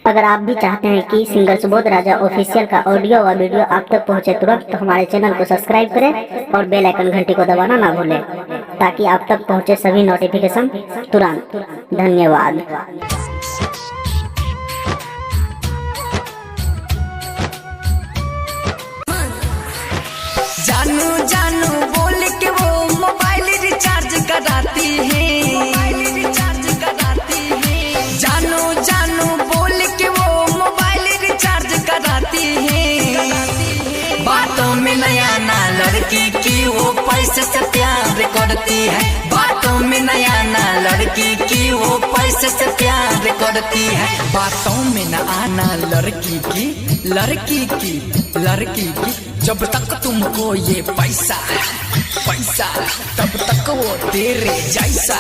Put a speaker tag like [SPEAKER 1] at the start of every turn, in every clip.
[SPEAKER 1] अगर आप भी चाहते हैं कि सिंगर सुबोध राजा ऑफिशियल का ऑडियो व वीडियो आप तक पहुंचे तुरंत, तो हमारे चैनल को सब्सक्राइब करें और बेल आइकन घंटी को दबाना ना भूलें, ताकि आप तक पहुंचे सभी नोटिफिकेशन तुरंत। धन्यवाद।
[SPEAKER 2] जानू जानू बोल के वो मोबाइल रिचार्ज कराती है, जानू जानू बोल के वो मोबाइल रिचार्ज कराती है। बातों में नया ना लड़की की वो पैसे से प्यार करती है, बातों में नया ना लड़की की वो पैसे से प्यार करती है। बातों में न आना लड़की की जब तक तुमको ये पैसा तब तक वो तेरे जैसा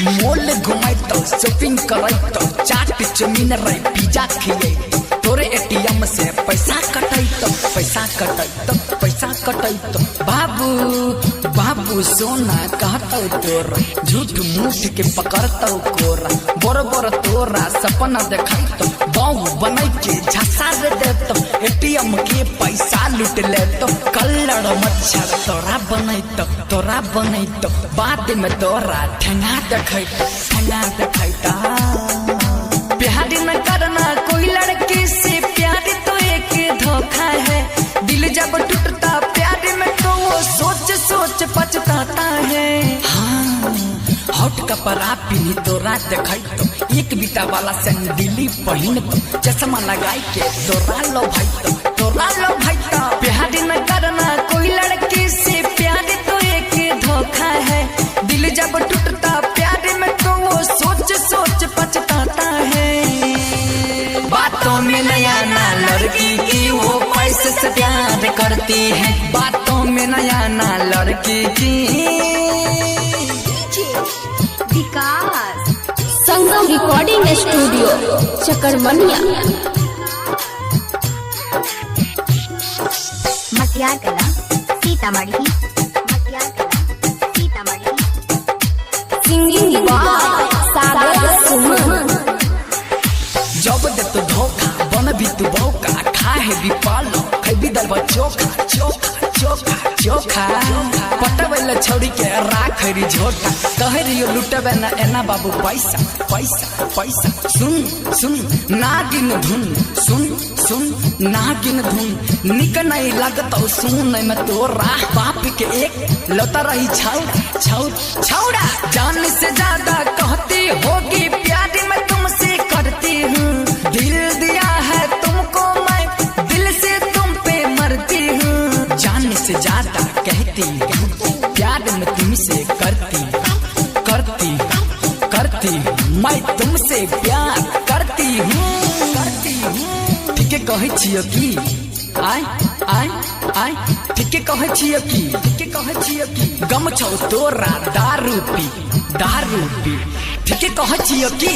[SPEAKER 2] मॉल घुमाई तो शॉपिंग कराई तो चाट चौमीन रही पिज्जा खिले, तोरे एटीएम से पैसा कटाई तो बाबू सोना कहता तोरा झूठ मूठ के पकड़ता कोरा, बरोबर तोरा सपना देखाई तो बाऊ बनाई के झसा दे तो एटीएम के पैसा लूट ले तो कल्लड़ मच्छर तोरा बनाई तो बाद में तोरा ठेंगा देखाई प्यार न करना कोई लड़की से, प्यार तो एक धोखा है। दिल जब टूटता प्यार में तो वो सोच पछताता है। हाँ, हॉट कपड़ा पहनी तो रात दिखाई तो एक बीटा वाला सैंडली पहन तो चश्मा लगाई के तोरा लो भाई तो प्यार न करना कोई लड़की से, प्यार तो एक धोखा है। दिल जब टूटता प्यार में तो वो सोच पछताता है। बातों में नया ना लड़की की वो पैसे से प्यार करती है, बातों में नया ना लड़की की।
[SPEAKER 3] विकास संगम रिकॉर्डिंग स्टूडियो चकरमनिया
[SPEAKER 4] मटियार कला सीतामढ़ी।
[SPEAKER 3] सिंगिंग बाय सागर सुमन।
[SPEAKER 2] जब दे तू धोखा बन भी तू भौका, खाए भी पालो खाई भी दलवा चोखा पटवेल छोड़ी के राखरी झोटा, कहरियो लुटबे न एना बाबू पैसा। सुन नागिन धुन, नागिन धुन निक नहीं लगता सुन में तोरा बाप के एक लौटा रही छौड़ा। जान से ज्यादा कहती होगी प्यार में तुमसे करती हूँ, दिल दिया है तुमको मैं, दिल से तुम पे मरती हूँ। जान से ज्यादा कहती प्यार में तुमसे करती मैं तुमसे प्यार करती हूँ। ठीक है कहे छियो की आय ठीक है कहे छियो की गम छौ तोरा दारू पी। ठीक है कहे छियो की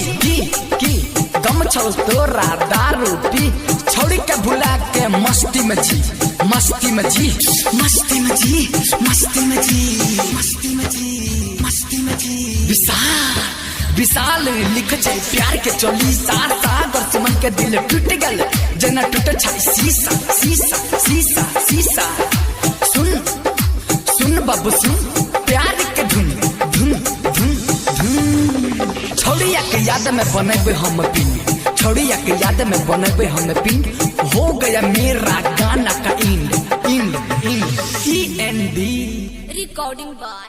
[SPEAKER 2] गम छौ तोरा दारू पी, छोड़ी के भुला के मस्ती में जी। विशाल लिख जाए प्यार के चोली सागर सुमन के दिल टूट गल जना टूट छाई शीशा। सुन बाबू सुन प्यार के धुन छोड़िया के याद में बनेबे हम पिंड, हो गया मेरा गाना का इंड। Recording by